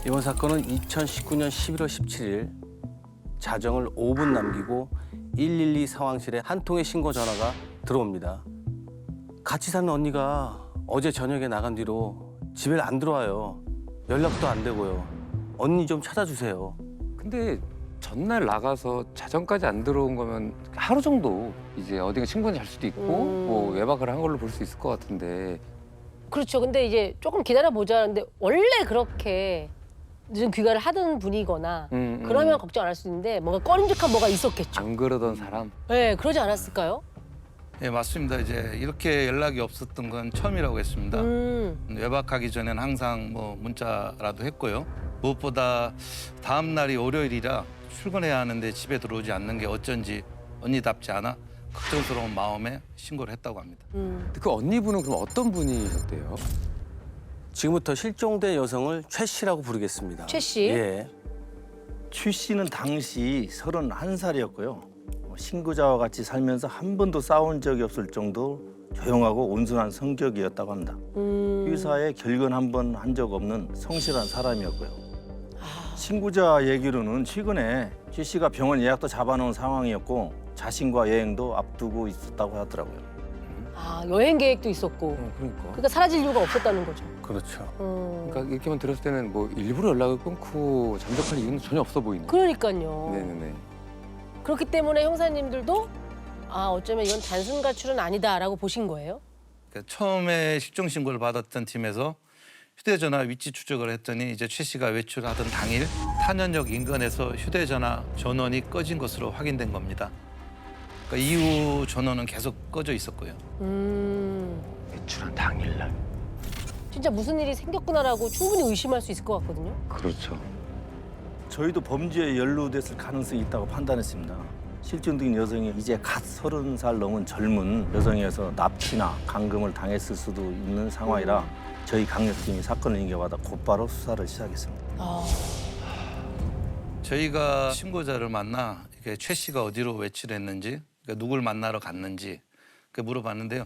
이번 사건은 2019년 11월 17일 자정을 5분 남기고 112 상황실에 한 통의 신고 전화가 들어옵니다. 같이 사는 언니가 어제 저녁에 나간 뒤로 집에 안 들어와요. 연락도 안 되고요. 언니 좀 찾아주세요. 근데 전날 나가서 자정까지 안 들어온 거면 하루 정도 이제 어딘가 친구는 잘 수도 있고 뭐 외박을 한 걸로 볼 수 있을 것 같은데. 그렇죠. 근데 이제 조금 기다려보자는데 원래 그렇게 늦은 귀가를 하던 분이거나 그러면 걱정 안 할 수 있는데 뭔가 꺼림직한 뭐가 있었겠죠. 안 그러던 사람. 네, 그러지 않았을까요? 예, 맞습니다. 이제 이렇게 연락이 없었던 건 처음이라고 했습니다. 외박하기 전엔 항상 뭐 문자라도 했고요. 무엇보다 다음 날이 월요일이라 출근해야 하는데 집에 들어오지 않는 게 어쩐지 언니답지 않아 걱정스러운 마음에 신고를 했다고 합니다. 근데 그 언니분은 그럼 어떤 분이셨대요? 지금부터 실종된 여성을 최 씨라고 부르겠습니다. 최 씨? 예. 최 씨는 당시 31살이었고요. 신고자와 같이 살면서 한 번도 싸운 적이 없을 정도 조용하고 온순한 성격이었다고 합니다. 회사에 결근 한 번 한 적 없는 성실한 사람이었고요. 신고자 얘기로는 최근에 최 씨가 병원 예약도 잡아놓은 상황이었고 자신과 여행도 앞두고 있었다고 하더라고요. 아, 여행 계획도 있었고. 그러니까. 그러니까 사라질 이유가 없었다는 거죠. 그렇죠. 그러니까 이렇게만 들었을 때는 뭐 일부러 연락을 끊고 잠적할 이유는 전혀 없어 보이네요. 그러니까요. 네네네. 그렇기 때문에 형사님들도 아, 어쩌면 이건 단순 가출은 아니다라고 보신 거예요? 그러니까 처음에 실종 신고를 받았던 팀에서 휴대전화 위치 추적을 했더니 이제 최 씨가 외출하던 당일 탄현역 인근에서 휴대전화 전원이 꺼진 것으로 확인된 겁니다. 그러니까 이후 전원은 계속 꺼져 있었고요. 외출한 당일날. 진짜 무슨 일이 생겼구나라고 충분히 의심할 수 있을 것 같거든요. 그렇죠. 저희도 범죄에 연루됐을 가능성이 있다고 판단했습니다. 실종된 여성이 이제 갓 30살 넘은 젊은 여성이어서 납치나 감금을 당했을 수도 있는 상황이라 저희 강력팀이 사건을 인계받아 곧바로 수사를 시작했습니다. 아, 저희가 신고자를 만나 이게 최 씨가 어디로 외출했는지, 그러니까 누굴 만나러 갔는지 물어봤는데요.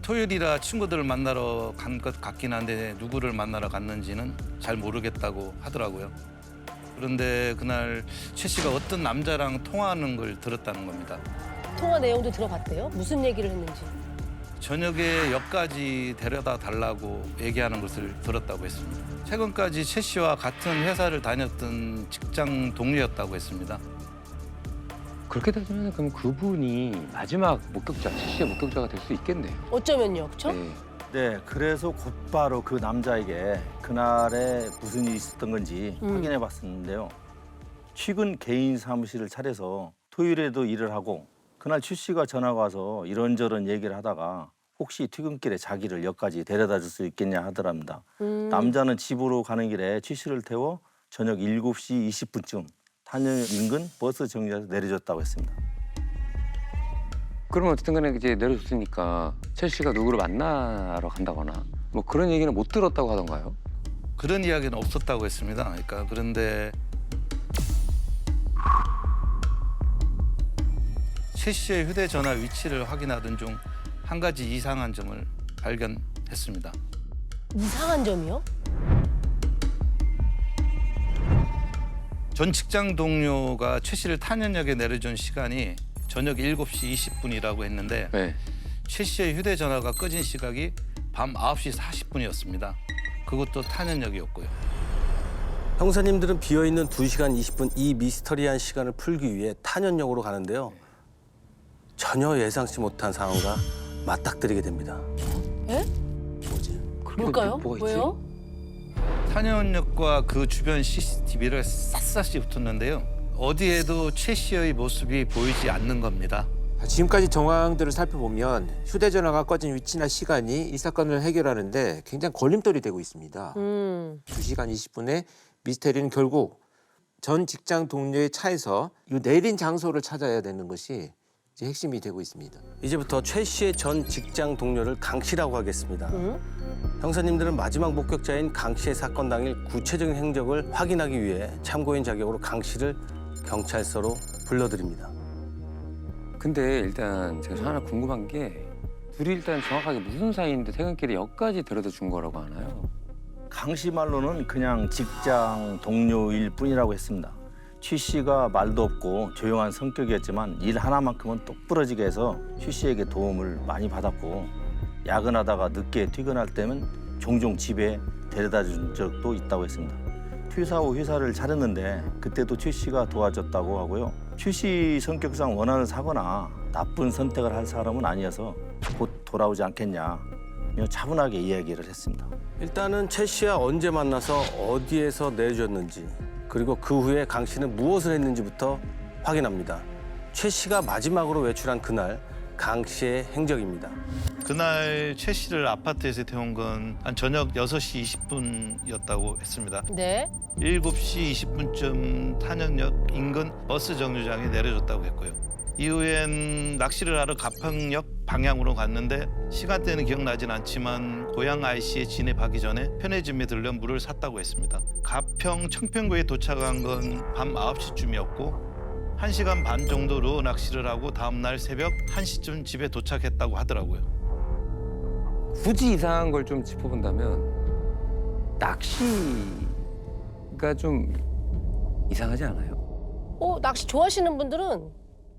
토요일이라 친구들을 만나러 간 것 같긴 한데 누구를 만나러 갔는지는 잘 모르겠다고 하더라고요. 그런데 그날 최 씨가 어떤 남자랑 통화하는 걸 들었다는 겁니다. 통화 내용도 들어봤대요? 무슨 얘기를 했는지. 저녁에 역까지 데려다 달라고 얘기하는 것을 들었다고 했습니다. 최근까지 최 씨와 같은 회사를 다녔던 직장 동료였다고 했습니다. 그렇게 되면 그럼 그분이 마지막 목격자, 최 씨의 목격자가 될 수 있겠네요. 어쩌면요, 그렇죠? 네. 네, 그래서 곧바로 그 남자에게 그날에 무슨 일이 있었던 건지 확인해 봤었는데요. 최근 개인 사무실을 차려서 토요일에도 일을 하고 그날 최 씨가 전화가 와서 이런저런 얘기를 하다가 혹시 퇴근길에 자기를 역까지 데려다 줄 수 있겠냐 하더랍니다. 남자는 집으로 가는 길에 최 씨를 태워 저녁 7시 20분쯤 탄현 인근 버스 정류장에서 내려줬다고 했습니다. 그러면 어쨌든 간에 이제 내려줬으니까 최 씨가 누구를 만나러 간다거나 뭐 그런 얘기는 못 들었다고 하던가요? 그런 이야기는 없었다고 했습니다. 그러니까 그런데 최 씨의 휴대전화 위치를 확인하던 중 한 가지 이상한 점을 발견했습니다. 이상한 점이요? 전 직장 동료가 최 씨를 탄현역에 내려준 시간이 저녁 7시 20분이라고 했는데 네. 최 씨의 휴대전화가 꺼진 시각이 밤 9시 40분이었습니다. 그것도 탄현역이었고요. 형사님들은 비어있는 2시간 20분 이 미스터리한 시간을 풀기 위해 탄현역으로 가는데요. 전혀 예상치 못한 상황과 맞닥뜨리게 됩니다. 예? 뭘까요? 뭐가 있지? 왜요? 탄현역과 그 주변 CCTV를 샅샅이 훑었는데요. 어디에도 최 씨의 모습이 보이지 않는 겁니다. 지금까지 정황들을 살펴보면 휴대전화가 꺼진 위치나 시간이 이 사건을 해결하는데 굉장히 걸림돌이 되고 있습니다. 2시간 20분에 미스테리는 결국 전 직장 동료의 차에서 이 내린 장소를 찾아야 되는 것이 이제 핵심이 되고 있습니다. 이제부터 최 씨의 전 직장 동료를 강 씨라고 하겠습니다. 형사님들은 마지막 목격자인 강 씨의 사건 당일 구체적인 행적을 확인하기 위해 참고인 자격으로 강 씨를 경찰서로 불러드립니다. 근데 일단 제가 하나 궁금한 게 둘이 일단 정확하게 무슨 사이인데 퇴근길에 역까지 데려다 준 거라고 하나요? 강 씨 말로는 그냥 직장 동료일 뿐이라고 했습니다. 최 씨가 말도 없고 조용한 성격이었지만 일 하나만큼은 똑부러지게 해서 최 씨에게 도움을 많이 받았고 야근하다가 늦게 퇴근할 때면 종종 집에 데려다 준 적도 있다고 했습니다. 퇴사 후 회사를 차렸는데 그때도 최 씨가 도와줬다고 하고요. 최 씨 성격상 원한을 사거나 나쁜 선택을 할 사람은 아니어서 곧 돌아오지 않겠냐 차분하게 이야기를 했습니다. 일단은 최 씨와 언제 만나서 어디에서 내줬는지 그리고 그 후에 강 씨는 무엇을 했는지부터 확인합니다. 최 씨가 마지막으로 외출한 그날 강 씨의 행적입니다. 그날 최 씨를 아파트에서 태운 건 한 저녁 6시 20분이었다고 했습니다. 네. 7시 20분쯤 탄현역 인근 버스 정류장에 내려줬다고 했고요. 이후엔 낚시를 하러 가평역 방향으로 갔는데 시간대는 기억나진 않지만 고향 IC에 진입하기 전에 편의점에 들려 물을 샀다고 했습니다. 가평 청평구에 도착한 건 밤 9시쯤이었고 1시간 반 정도 루어 낚시를 하고 다음 날 새벽 1시쯤 집에 도착했다고 하더라고요. 굳이 이상한 걸 좀 짚어본다면 낚시가 좀 이상하지 않아요? 낚시 좋아하시는 분들은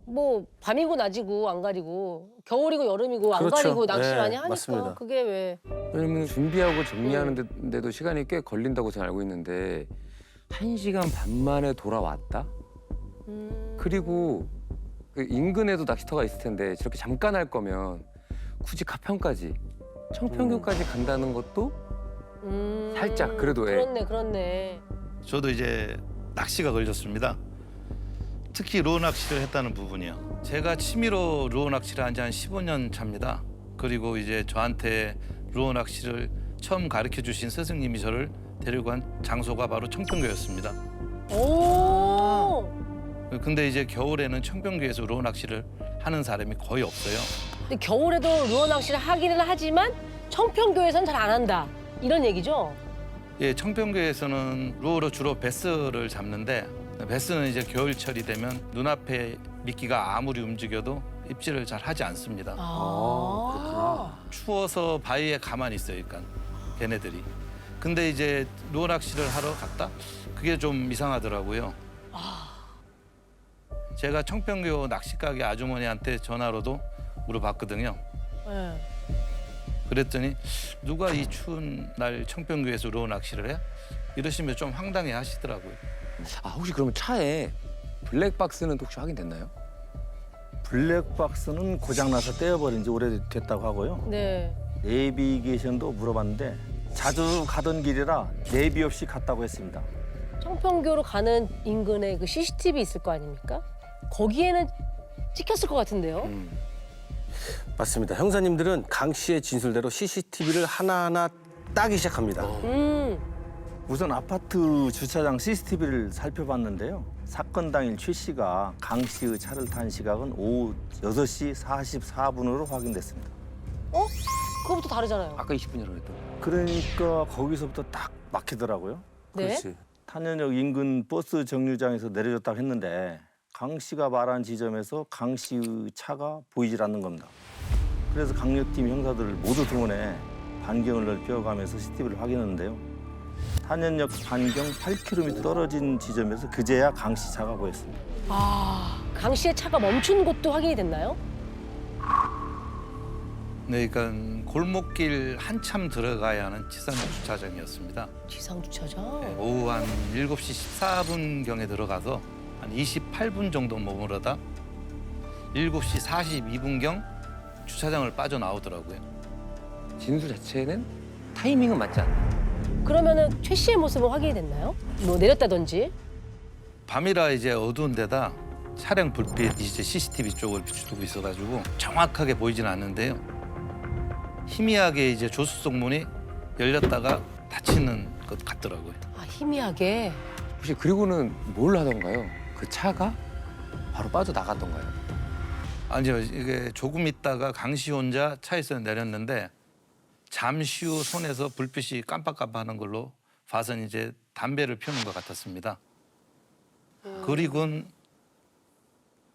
뭐 밤이고 낮이고 안 가리고 겨울이고 여름이고 안 그렇죠. 가리고 낚시 네, 많이 하니까 맞습니다. 그게 왜? 왜냐면 준비하고 정리하는데도 시간이 꽤 걸린다고 저는 알고 있는데 1시간 반 만에 돌아왔다? 그리고 그 인근에도 낚시터가 있을 텐데 저렇게 잠깐 할 거면 굳이 가평까지 청평교까지 간다는 것도 살짝 그래도 그렇네. 저도 이제 낚시가 걸렸습니다. 특히 루어 낚시를 했다는 부분이요. 제가 취미로 루어 낚시를 한 지 한 15년 차입니다. 그리고 이제 저한테 루어 낚시를 처음 가르쳐 주신 스승님이 저를 데리고 간 장소가 바로 청평교였습니다. 오. 근데 이제 겨울에는 청평교에서 루어 낚시를 하는 사람이 거의 없어요. 근데 겨울에도 루어 낚시를 하기는 하지만 청평교에서는 잘 안 한다. 이런 얘기죠? 예, 청평교에서는 루어로 주로 베스를 잡는데 베스는 이제 겨울철이 되면 눈앞에 미끼가 아무리 움직여도 입질을 잘 하지 않습니다. 추워서 바위에 가만히 있어요, 그러니까 걔네들이. 근데 이제 루어 낚시를 하러 갔다? 그게 좀 이상하더라고요. 제가 청평교 낚시가게 아주머니한테 전화로도 물어봤거든요. 네. 그랬더니 누가 이 추운 날 청평교에서 루어 낚시를 해? 이러시면 좀 황당해 하시더라고요. 혹시 그러면 차에 블랙박스는 혹시 확인됐나요? 블랙박스는 고장나서 떼어버린 지 오래됐다고 하고요. 네. 내비게이션도 물어봤는데 자주 가던 길이라 내비 없이 갔다고 했습니다. 청평교로 가는 인근에 그 CCTV 있을 거 아닙니까? 거기에는 찍혔을 것 같은데요. 맞습니다. 형사님들은 강 씨의 진술대로 CCTV를 하나하나 따기 시작합니다. 우선 아파트 주차장 CCTV를 살펴봤는데요. 사건 당일 최 씨가 강 씨의 차를 탄 시각은 오후 6시 44분으로 확인됐습니다. 그거부터 다르잖아요. 아까 20분이라고 했던. 그러니까 거기서부터 딱 막히더라고요. 네. 그렇지. 탄현역 인근 버스 정류장에서 내려줬다고 했는데 강 씨가 말한 지점에서 강 씨의 차가 보이질 않는 겁니다. 그래서 강력팀 형사들을 모두 동원해 반경을 넓혀가면서 CCTV를 확인했는데요. 탄현역 반경 8km 떨어진 지점에서 그제야 강 씨 차가 보였습니다. 강 씨의 차가 멈춘 곳도 확인이 됐나요? 네, 그러니까 골목길 한참 들어가야 하는 지상 주차장이었습니다. 지상 주차장. 네, 오후 한 7시 14분경에 들어가서 한 28분 정도 머무르다 7시 42분경 주차장을 빠져나오더라고요. 진술 자체는 타이밍은 맞지 않나? 그러면은 최 씨의 모습은 확인이 됐나요? 뭐 내렸다든지. 밤이라 이제 어두운 데다 차량 불빛 이제 CCTV 쪽을 비추고 있어가지고 정확하게 보이진 않는데요. 희미하게 이제 조수석 문이 열렸다가 닫히는 것 같더라고요. 희미하게. 혹시 그리고는 뭘 하던가요? 그 차가 바로 빠져나가던가요? 아니요, 이게 조금 있다가 강 씨 혼자 차에서 내렸는데 잠시 후 손에서 불빛이 깜빡깜빡하는 걸로 봐선 이제 담배를 피우는 것 같았습니다. 그리고는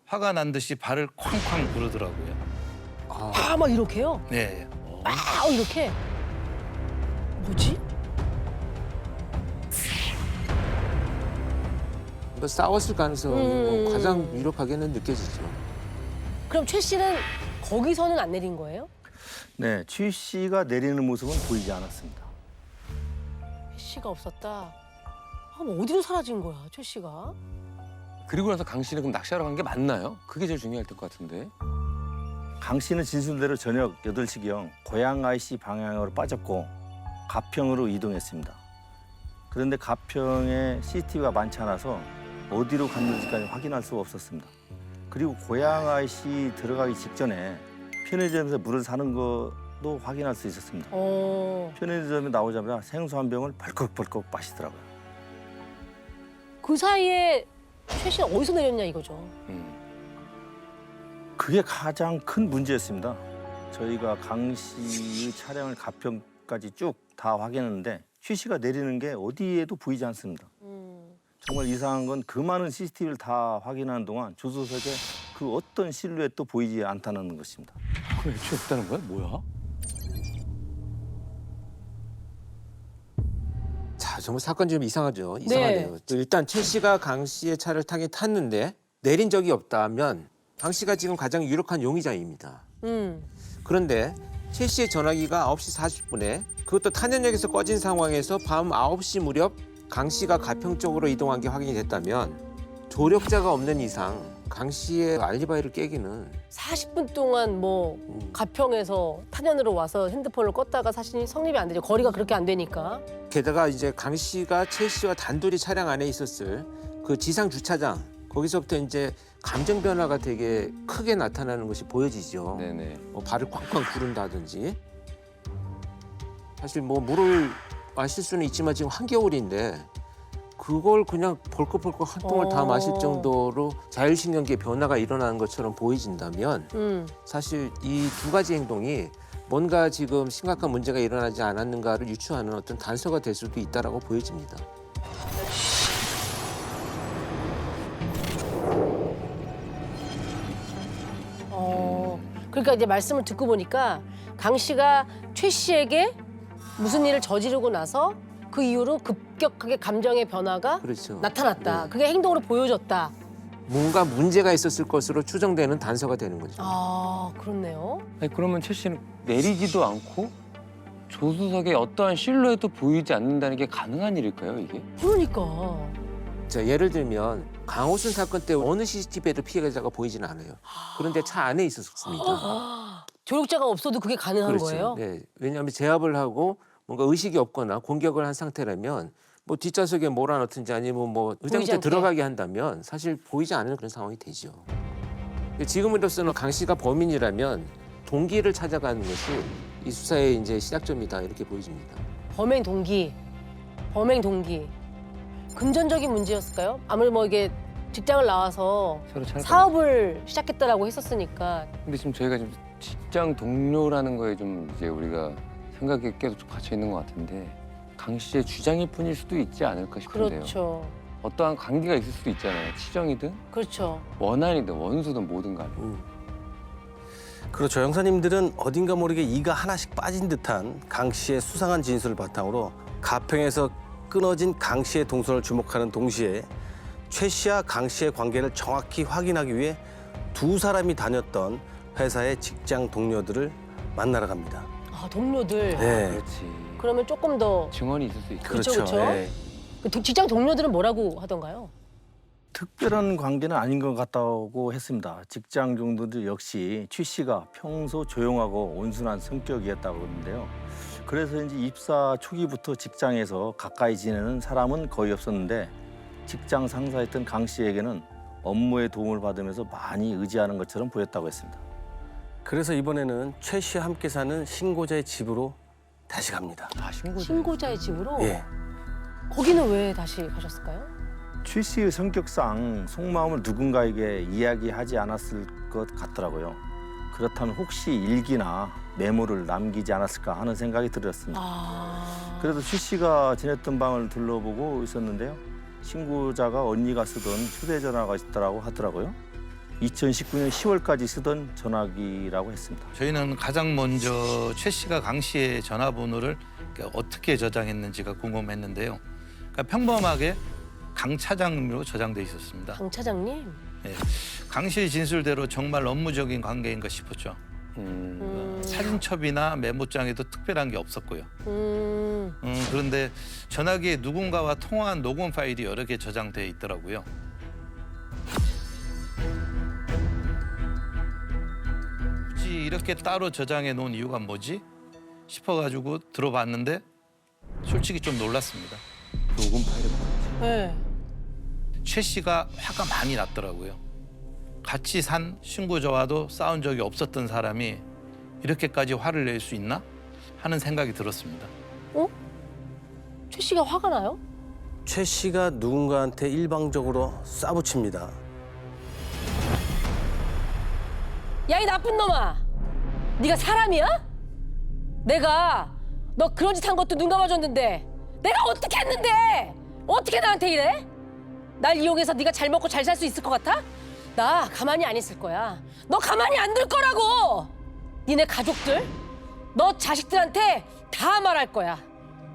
화가 난 듯이 발을 쾅쾅 부르더라고요. 막 이렇게요? 네, 이렇게. 뭐지? 뭐 싸웠을 가능성이 뭐 가장 유력하게는 느껴지죠. 그럼 최 씨는 거기서는 안 내린 거예요? 네, 최 씨가 내리는 모습은 보이지 않았습니다. 최 씨가 없었다. 아, 뭐 어디로 사라진 거야, 최 씨가? 그리고 나서 강 씨는 그럼 낚시하러 간 게 맞나요? 그게 제일 중요할 것 같은데. 강 씨는 진술대로 저녁 8시경 고양 IC 방향으로 빠졌고 가평으로 이동했습니다. 그런데 가평에 CCTV가 많지 않아서 어디로 갔는지까지 확인할 수가 없었습니다. 그리고 고양 IC 들어가기 직전에 편의점에서 물을 사는 것도 확인할 수 있었습니다. 편의점에 나오자마자 생수 한 병을 벌컥벌컥 마시더라고요. 그 사이에 최 씨는 어디서 내렸냐 이거죠. 그게 가장 큰 문제였습니다. 저희가 강 씨의 차량을 가평까지 쭉 다 확인했는데 최 씨가 내리는 게 어디에도 보이지 않습니다. 정말 이상한 건 그 많은 CCTV를 다 확인하는 동안 조수석에 그 어떤 실루엣도 보이지 않다는 것입니다. 그럼 애초에 없다는 거야? 뭐야? 자, 정말 사건 좀 이상하죠. 이상하네요. 일단 최 씨가 강 씨의 차를 타긴 탔는데 내린 적이 없다면 강 씨가 지금 가장 유력한 용의자입니다. 그런데 최 씨의 전화기가 9시 40분에 그것도 탄현역에서 꺼진 상황에서 밤 9시 무렵 강 씨가 가평 쪽으로 이동한 게 확인이 됐다면 조력자가 없는 이상 강 씨의 알리바이를 깨기는 40분 동안 뭐 가평에서 탄현으로 와서 핸드폰을 껐다가 사실 성립이 안 되죠. 거리가 그렇게 안 되니까. 게다가 이제 강 씨가 최 씨와 단둘이 차량 안에 있었을 그 지상 주차장 거기서부터 이제 감정 변화가 되게 크게 나타나는 것이 보여지죠. 네네. 뭐 발을 꽉꽉 구른다든지. 사실 뭐 물을 마실 수는 있지만 지금 한겨울인데 그걸 그냥 벌컥벌컥 한 통을 다 마실 정도로 자율신경계의 변화가 일어나는 것처럼 보여진다면 사실 이 두 가지 행동이 뭔가 지금 심각한 문제가 일어나지 않았는가를 유추하는 어떤 단서가 될 수도 있다라고 보여집니다. 그러니까 이제 말씀을 듣고 보니까 강 씨가 최 씨에게 무슨 일을 저지르고 나서 그 이후로 급격하게 감정의 변화가 그렇죠. 나타났다. 네. 그게 행동으로 보여졌다. 뭔가 문제가 있었을 것으로 추정되는 단서가 되는 거죠. 아, 그렇네요. 아니, 그러면 최 씨는 내리지도 않고 조수석에 어떠한 실루엣도 보이지 않는다는 게 가능한 일일까요, 이게? 그러니까. 자, 예를 들면 강호순 사건 때 어느 CCTV에도 피해자가 보이지는 않아요. 그런데 차 안에 있었습니다. 조력자가 없어도 그게 가능한 그렇죠. 거예요? 네. 왜냐하면 제압을 하고 뭔가 의식이 없거나 공격을 한 상태라면 뭐 뒷좌석에 몰아넣든지 아니면 뭐 의자 밑에 않게. 들어가게 한다면 사실 보이지 않는 그런 상황이 되죠. 지금으로서는 강 씨가 범인이라면 동기를 찾아가는 것이 이 수사의 이제 시작점이다 이렇게 보여집니다. 범행 동기. 금전적인 문제였을까요? 아무래도 뭐 이게 직장을 나와서 서로 차를 사업을 시작했다라고 했었으니까. 근데 지금 저희가 좀 직장 동료라는 거에 좀 이제 우리가 생각이 계속 좀 갇혀 있는 것 같은데 강 씨의 주장일 뿐일 수도 있지 않을까 싶은데요. 그렇죠. 어떠한 관계가 있을 수도 있잖아요. 치정이든 그렇죠. 원한이든 원수든 뭐든 간에. 그렇죠. 형사님들은 어딘가 모르게 이가 하나씩 빠진 듯한 강 씨의 수상한 진술을 바탕으로 가평에서 끊어진 강 씨의 동선을 주목하는 동시에 최 씨와 강 씨의 관계를 정확히 확인하기 위해 두 사람이 다녔던 회사의 직장 동료들을 만나러 갑니다. 아, 동료들. 네, 그렇지. 그러면 조금 더 증언이 있을 수 있죠. 그렇죠, 그렇죠. 그렇죠. 네. 그 직장 동료들은 뭐라고 하던가요? 특별한 관계는 아닌 것 같다고 했습니다. 직장 동료들 역시 최 씨가 평소 조용하고 온순한 성격이었다고 하는데요. 그래서인지 입사 초기부터 직장에서 가까이 지내는 사람은 거의 없었는데 직장 상사였던 강 씨에게는 업무에 도움을 받으면서 많이 의지하는 것처럼 보였다고 했습니다. 그래서 이번에는 최 씨와 함께 사는 신고자의 집으로 다시 갑니다. 아, 신고자. 신고자의 집으로? 예. 거기는 왜 다시 가셨을까요? 최 씨의 성격상 속마음을 누군가에게 이야기하지 않았을 것 같더라고요. 그렇다면 혹시 일기나 메모를 남기지 않았을까 하는 생각이 들었습니다. 그래도 최 씨가 지냈던 방을 둘러보고 있었는데요. 신고자가 언니가 쓰던 휴대전화가 있더라고 하더라고요. 2019년 10월까지 쓰던 전화기라고 했습니다. 저희는 가장 먼저 최 씨가 강 씨의 전화번호를 어떻게 저장했는지가 궁금했는데요. 그러니까 평범하게 강 차장으로 저장돼 있었습니다. 강 차장님. 예. 강 씨의 진술대로 정말 업무적인 관계인가 싶었죠. 사진첩이나 메모장에도 특별한 게 없었고요. 그런데 전화기에 누군가와 통화한 녹음 파일이 여러 개 저장돼 있더라고요. 굳이 이렇게 따로 저장해 놓은 이유가 뭐지? 싶어가지고 들어봤는데 솔직히 좀 놀랐습니다. 녹음 파일을 네. 최 씨가 화가 많이 났더라고요. 같이 산 신고자와도 싸운 적이 없었던 사람이 이렇게까지 화를 낼 수 있나 하는 생각이 들었습니다. 최 씨가 화가 나요? 최 씨가 누군가한테 일방적으로 쏴붙입니다. 야, 이 나쁜 놈아! 네가 사람이야? 내가 너 그런 짓 한 것도 눈 감아줬는데 내가 어떻게 했는데 어떻게 나한테 이래? 날 이용해서 네가 잘 먹고 잘 살 수 있을 것 같아? 나 가만히 안 있을 거야. 너 가만히 안 둘 거라고! 니네 가족들, 너 자식들한테 다 말할 거야.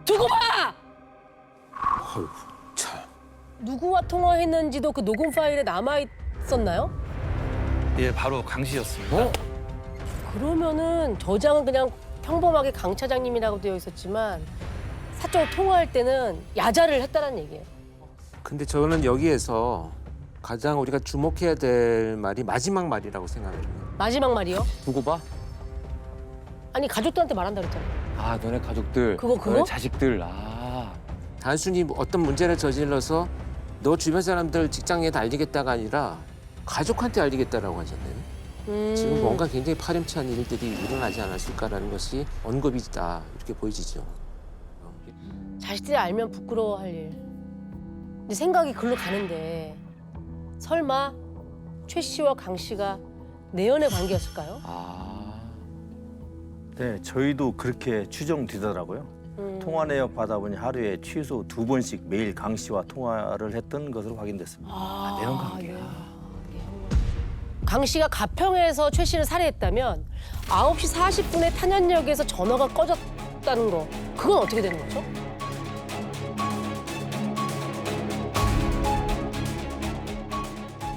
두고 봐! 어휴, 참. 누구와 통화했는지도 그 녹음 파일에 남아있었나요? 예, 바로 강 씨였습니다. 그러면은 저장은 그냥 평범하게 강 차장님이라고 되어 있었지만 사적으로 통화할 때는 야자를 했다는 얘기예요. 근데 저는 여기에서 가장 우리가 주목해야 될 말이 마지막 말이라고 생각을 해요. 마지막 말이요? 두고 봐. 아니 가족들한테 말한다 그랬잖아요. 아, 너네 가족들, 그거? 너네 자식들. 아, 단순히 어떤 문제를 저질러서 너 주변 사람들 직장에 다 알리겠다가 아니라 가족한테 알리겠다라고 하잖아요. 지금 뭔가 굉장히 파렴치한 일들이 일어나지 않았을까라는 것이 언급이다 이렇게 보여지죠. 자식들이 알면 부끄러워할 일. 근데 생각이 글로 가는데 설마 최 씨와 강 씨가 내연의 관계였을까요? 아, 네, 저희도 그렇게 추정되더라고요. 통화 내역 받아보니 하루에 최소 2번씩 매일 강 씨와 통화를 했던 것으로 확인됐습니다. 내연 관계야. 강 씨가 가평에서 최 씨를 살해했다면 9시 40분에 탄현역에서 전화가 꺼졌다는 거 그건 어떻게 되는 거죠?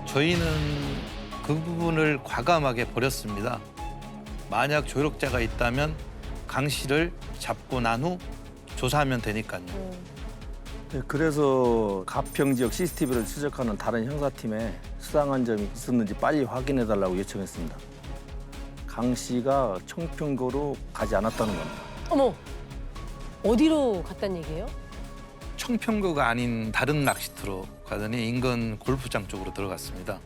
저희는 그 부분을 과감하게 버렸습니다. 만약 조력자가 있다면 강 씨를 잡고 난 후 조사하면 되니까요. 네, 그래서 가평 지역 CCTV를 추적하는 다른 형사팀에 수상한 점이 있었는지 빨리 확인해달라고 요청했습니다. 강 씨가 청평고로 가지 않았다는 겁니다. 어머, 어디로 갔단 얘기예요? 청평구가 아닌 다른 낚시터로 가더니 인근 골프장 쪽으로 들어갔습니다.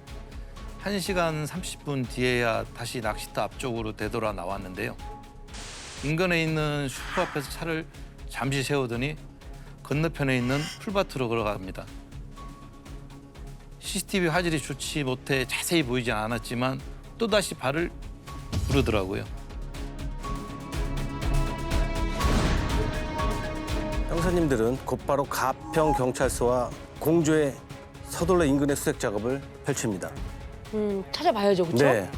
1시간 30분 뒤에야 다시 낚시터 앞쪽으로 되돌아 나왔는데요. 인근에 있는 슈퍼 앞에서 차를 잠시 세우더니 건너편에 있는 풀밭으로 걸어갑니다. CCTV 화질이 좋지 못해 자세히 보이지 않았지만 또다시 발을 부르더라고요. 형사님들은 곧바로 가평 경찰서와 공조의 서둘러 인근의 수색 작업을 펼칩니다. 찾아봐야죠, 그렇죠? 네.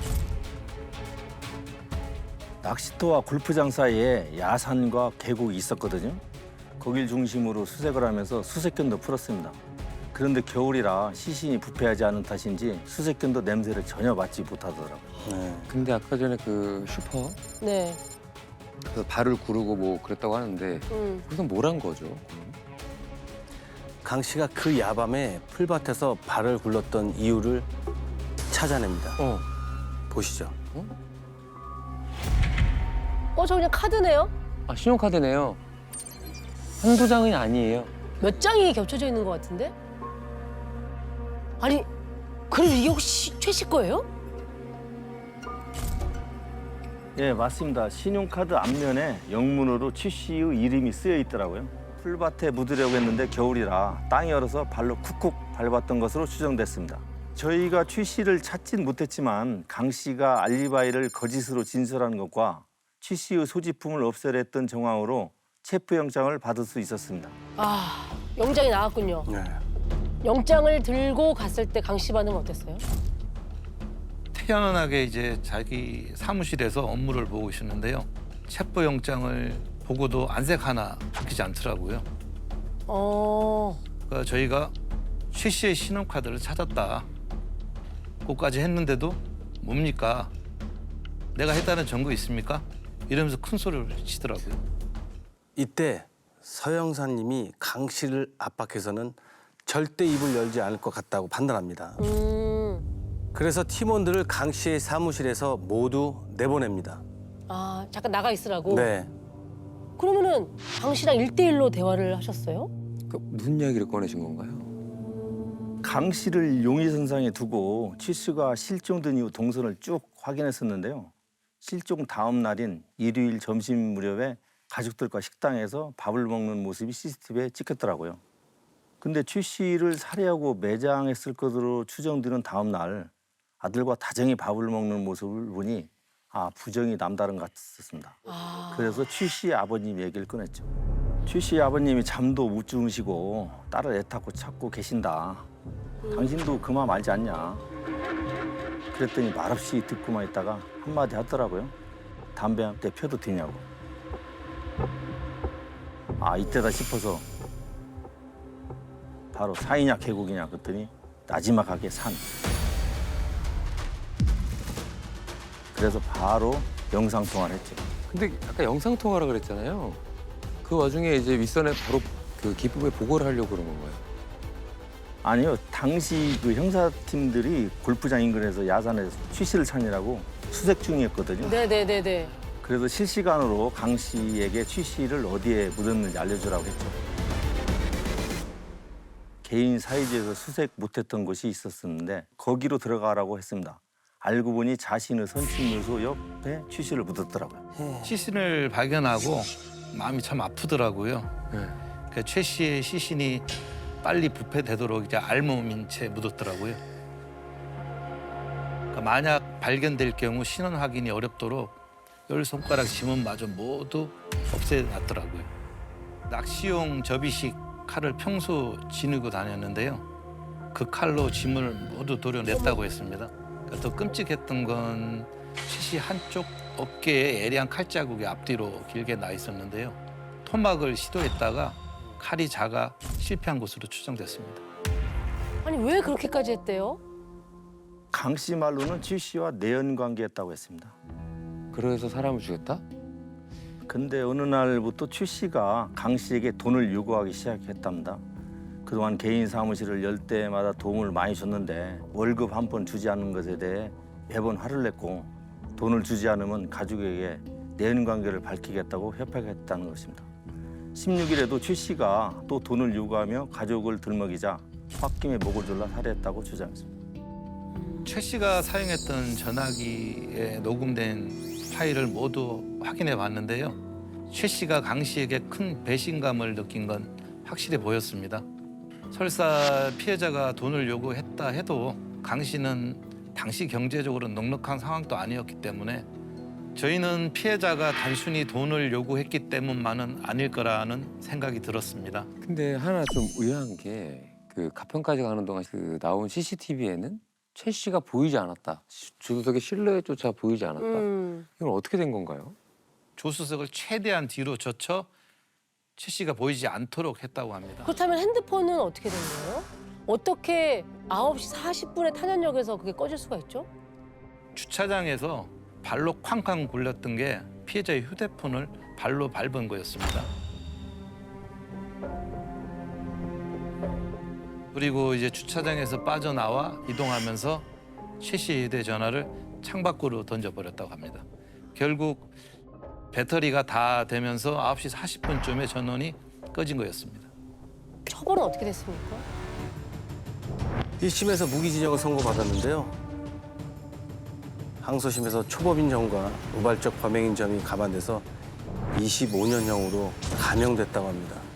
낚시터와 골프장 사이에 야산과 계곡이 있었거든요. 거길 중심으로 수색을 하면서 수색견도 풀었습니다. 그런데 겨울이라 시신이 부패하지 않은 탓인지 수색견도 냄새를 전혀 맡지 못하더라고요. 네. 근데 아까 전에 그 슈퍼 네. 그래서 발을 구르고 뭐 그랬다고 하는데 거기서 뭘 한 거죠? 강 씨가 그 야밤에 풀밭에서 발을 굴렀던 이유를 찾아냅니다. 보시죠. 저 그냥 카드네요? 아, 신용카드네요. 한두 장이 아니에요. 몇 장이 겹쳐져 있는 것 같은데? 아니, 그럼 이게 혹시 최 씨 거예요? 예, 맞습니다. 신용카드 앞면에 영문으로 최 씨의 이름이 쓰여 있더라고요. 풀밭에 묻으려고 했는데 겨울이라 땅이 얼어서 발로 쿡쿡 밟았던 것으로 추정됐습니다. 저희가 최 씨를 찾진 못했지만 강 씨가 알리바이를 거짓으로 진술한 것과 최 씨의 소지품을 없애려 했던 정황으로 체포영장을 받을 수 있었습니다. 아, 영장이 나왔군요. 네. 영장을 들고 갔을 때 강 씨 반응은 어땠어요? 태연하게 이제 자기 사무실에서 업무를 보고 있었는데요. 체포영장을 보고도 안색 하나 바뀌지 않더라고요. 어, 그러니까 저희가 최 씨의 신용카드를 찾았다. 그까지 했는데도 뭡니까? 내가 했다는 증거 있습니까? 이러면서 큰 소리를 치더라고요. 이때 서영사님이 강 씨를 압박해서는 절대 입을 열지 않을 것 같다고 판단합니다. 그래서 팀원들을 강 씨의 사무실에서 모두 내보냅니다. 아, 잠깐 나가 있으라고? 네. 그러면은 강 씨랑 1대1로 대화를 하셨어요? 그 무슨 이야기를 꺼내신 건가요? 강 씨를 용의선상에 두고 최 씨가 실종된 이후 동선을 쭉 확인했었는데요. 실종 다음 날인 일요일 점심 무렵에 가족들과 식당에서 밥을 먹는 모습이 CCTV에 찍혔더라고요. 근데 최 씨를 살해하고 매장했을 것으로 추정되는 다음 날 아들과 다정히 밥을 먹는 모습을 보니 부정이 남다른 것 같았습니다. 그래서 최 씨의 아버님 얘기를 꺼냈죠. 최 씨의 아버님이 잠도 못 주무시고 딸을 애타고 찾고 계신다. 당신도 그 마음 알지 않냐. 그랬더니 말없이 듣고만 있다가 한마디 하더라고요. 담배 한 대 펴도 되냐고. 이때다 싶어서 바로 사이냐 계곡이냐 그랬더니 나지막하게 산. 그래서 바로 영상통화를 했죠. 근데 아까 영상 통화라 그랬잖아요. 그 와중에 이제 윗선에 바로 그 기쁨에 보고를 하려고 그런 건가요? 아니요. 당시 그 형사팀들이 골프장 인근에서 야산에서 최 씨를 찾느라고 수색 중이었거든요. 네네네네. 그래서 실시간으로 강 씨에게 최 씨를 어디에 묻었는지 알려주라고 했죠. 개인 사이지에서 수색 못했던 곳이 있었는데 거기로 들어가라고 했습니다. 알고 보니 자신의 선친묘소 옆에 최 씨를 묻었더라고요. 시신을 발견하고 마음이 참 아프더라고요. 그 최 씨의 시신이 빨리 부패되도록 이제 알몸인 채 묻었더라고요. 그러니까 만약 발견될 경우 신원 확인이 어렵도록 10손가락 지문마저 모두 없애놨더라고요. 낚시용 접이식 칼을 평소 지니고 다녔는데요. 그 칼로 지문을 모두 도려냈다고 했습니다. 그러니까 더 끔찍했던 건 최 씨 한쪽 어깨에 애리한 칼자국이 앞뒤로 길게 나 있었는데요. 토막을 시도했다가 칼이 작아 실패한 것으로 추정됐습니다. 아니 왜 그렇게까지 했대요? 강 씨 말로는 최 씨와 내연 관계였다고 했습니다. 그래서 사람을 죽였다? 근데 어느 날부터 최 씨가 강 씨에게 돈을 요구하기 시작했답니다. 그동안 개인 사무실을 열 때마다 도움을 많이 줬는데 월급 한 번 주지 않는 것에 대해 매번 화를 냈고 돈을 주지 않으면 가족에게 내연 관계를 밝히겠다고 협박했다는 것입니다. 16일에도 최 씨가 또 돈을 요구하며 가족을 들먹이자 홧김에 목을 졸라 살해했다고 주장했습니다. 최 씨가 사용했던 전화기에 녹음된 파일을 모두 확인해 봤는데요. 최 씨가 강 씨에게 큰 배신감을 느낀 건 확실해 보였습니다. 설사 피해자가 돈을 요구했다 해도 강 씨는 당시 경제적으로 넉넉한 상황도 아니었기 때문에 저희는 피해자가 단순히 돈을 요구했기 때문만은 아닐 거라는 생각이 들었습니다. 근데 하나 좀 의아한 게 그 가평까지 가는 동안 그 나온 CCTV에는 최 씨가 보이지 않았다. 조수석의 실루엣조차 보이지 않았다. 이건 어떻게 된 건가요? 조수석을 최대한 뒤로 젖혀 최 씨가 보이지 않도록 했다고 합니다. 그렇다면 핸드폰은 어떻게 된 거예요? 어떻게 9시 40분에 탄현역에서 그게 꺼질 수가 있죠? 주차장에서 발로 쾅쾅 굴렸던 게 피해자의 휴대폰을 발로 밟은 거였습니다. 그리고 이제 주차장에서 빠져나와 이동하면서 최 씨의 휴대전화를 창밖으로 던져버렸다고 합니다. 결국 배터리가 다 되면서 9시 40분쯤에 전원이 꺼진 거였습니다. 처벌은 어떻게 됐습니까? 1심에서 무기징역을 선고받았는데요. 항소심에서 초법인 점과 우발적 범행인 점이 감안돼서 25년형으로 감형됐다고 합니다.